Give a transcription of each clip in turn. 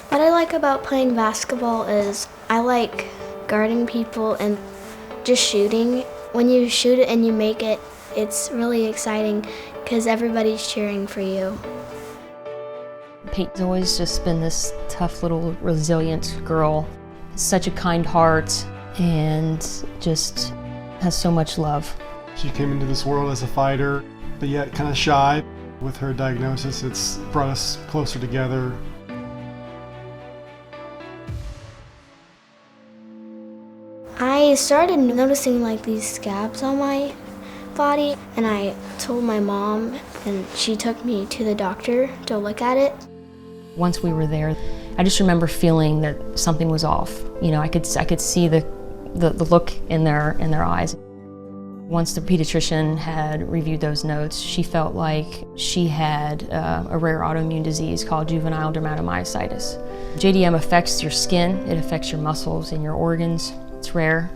What I like about playing basketball is I like guarding people and just shooting. When you shoot it and you make it, it's really exciting because everybody's cheering for you. Payton's always just been this tough little resilient girl. Such a kind heart and just has so much love. She came into this world as a fighter, but yet kind of shy. With her diagnosis, it's brought us closer together. I started noticing like these scabs on my body, and I told my mom, and she took me to the doctor to look at it. Once we were there, I just remember feeling that something was off. You know, I could see the look in their eyes. Once the pediatrician had reviewed those notes, she felt like she had a rare autoimmune disease called juvenile dermatomyositis. JDM affects your skin, it affects your muscles and your organs. It's rare.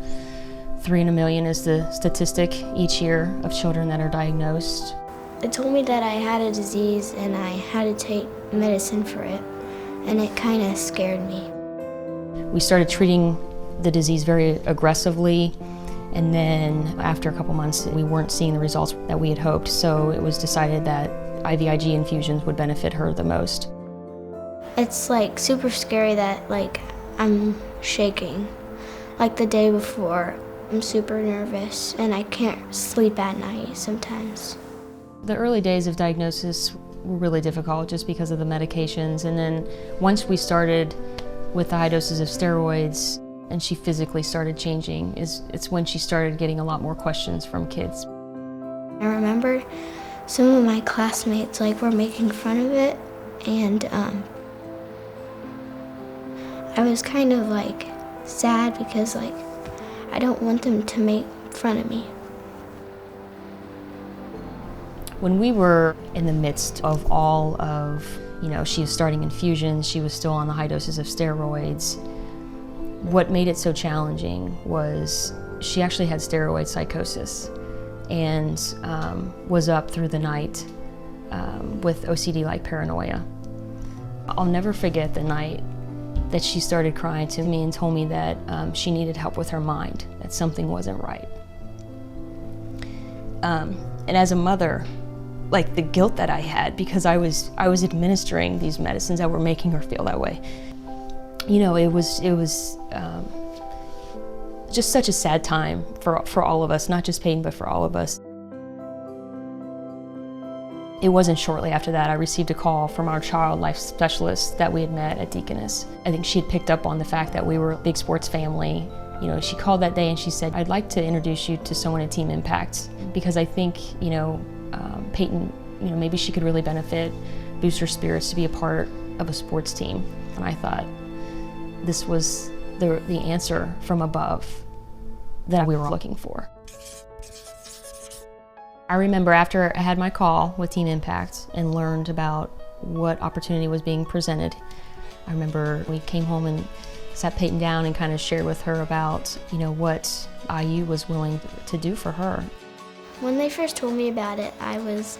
3 in a million is the statistic each year of children that are diagnosed. It told me that I had a disease and I had to take medicine for it, and it kind of scared me. We started treating the disease very aggressively, and then after a couple months we weren't seeing the results that we had hoped, so it was decided that IVIG infusions would benefit her the most. It's like super scary that like I'm shaking. Like the day before, I'm super nervous and I can't sleep at night sometimes. The early days of diagnosis were really difficult just because of the medications, and then once we started with the high doses of steroids and she physically started changing, it's when she started getting a lot more questions from kids. I remember some of my classmates like were making fun of it, and I was kind of like sad because like I don't want them to make fun of me. When we were in the midst of all of, you know, she was starting infusions, she was still on the high doses of steroids, what made it so challenging was she actually had steroid psychosis and was up through the night with OCD-like paranoia. I'll never forget the night that she started crying to me and told me that she needed help with her mind, that something wasn't right. And as a mother, like the guilt that I had because I was administering these medicines that were making her feel that way. You know, it was just such a sad time for all of us, not just Payton, but for all of us. It wasn't shortly after that I received a call from our child life specialist that we had met at Deaconess. I think she had picked up on the fact that we were a big sports family. You know, she called that day and she said, "I'd like to introduce you to someone at Team Impact because I think, you know, Payton, you know, maybe she could really benefit, boost her spirits to be a part of a sports team." And I thought this was the answer from above that we were looking for. I remember after I had my call with Team Impact and learned about what opportunity was being presented, I remember we came home and sat Payton down and kind of shared with her about, you know, what IU was willing to do for her. When they first told me about it, I was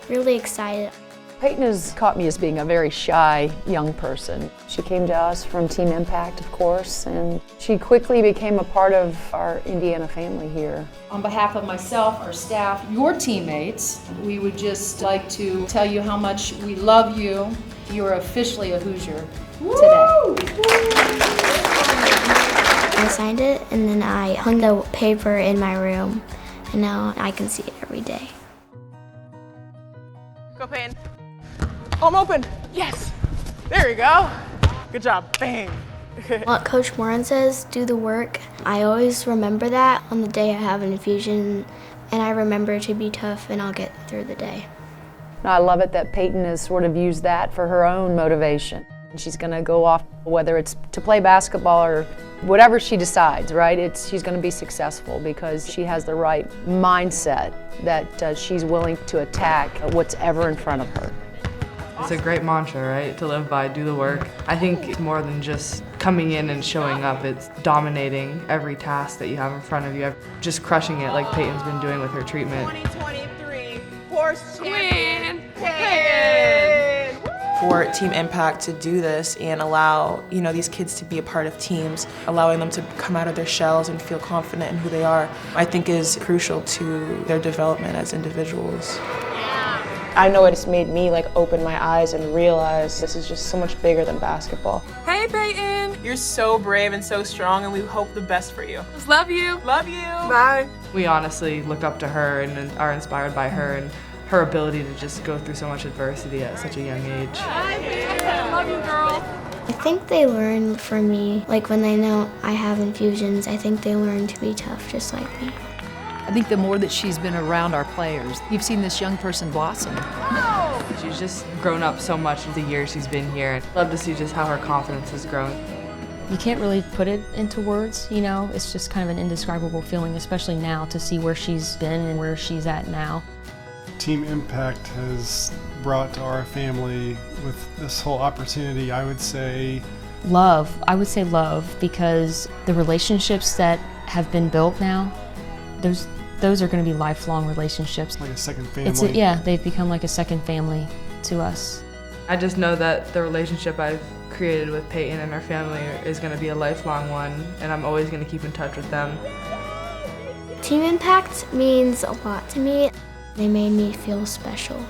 really excited. Payton has caught me as being a very shy young person. She came to us from Team Impact, of course, and she quickly became a part of our Indiana family here. On behalf of myself, our staff, your teammates, we would just like to tell you how much we love you. You are officially a Hoosier today. I signed it and then I hung the paper in my room, and now I can see it every day. Go, Payton. Oh, I'm open. Yes. There you go. Good job. Bang. What Coach Moran says, do the work. I always remember that on the day I have an infusion, and I remember to be tough and I'll get through the day. I love it that Payton has sort of used that for her own motivation. She's going to go off, whether it's to play basketball or whatever she decides, right? She's going to be successful because she has the right mindset that she's willing to attack what's ever in front of her. It's a great mantra, right? To live by, do the work. I think it's more than just coming in and showing up. It's dominating every task that you have in front of you. Just crushing it like Payton's been doing with her treatment. 2023 horse champion, Payton! for Team Impact to do this and allow, these kids to be a part of teams, allowing them to come out of their shells and feel confident in who they are, I think is crucial to their development as individuals. I know it's made me open my eyes and realize this is just so much bigger than basketball. Hey Payton! You're so brave and so strong, and we hope the best for you. Love you! Love you! Bye! We honestly look up to her and are inspired by her and her ability to just go through so much adversity at such a young age. Hi Payton! Love you, girl! I think they learn from me, when they know I have infusions, I think they learn to be tough just like me. I think the more that she's been around our players, you've seen this young person blossom. She's just grown up so much in the years she's been here. I'd love to see just how her confidence has grown. You can't really put it into words, it's just kind of an indescribable feeling, especially now to see where she's been and where she's at now. Team Impact has brought to our family with this whole opportunity, I would say love. I would say love, because the relationships that have been built now, those are going to be lifelong relationships. Like a second family. Yeah, they've become like a second family to us. I just know that the relationship I've created with Payton and her family is going to be a lifelong one, and I'm always going to keep in touch with them. Team Impact means a lot to me. They made me feel special.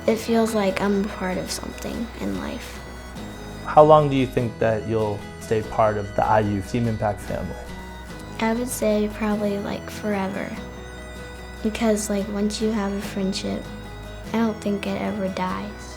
It feels like I'm a part of something in life. How long do you think that you'll stay part of the IU Team Impact family? I would say probably forever. Because once you have a friendship, I don't think it ever dies.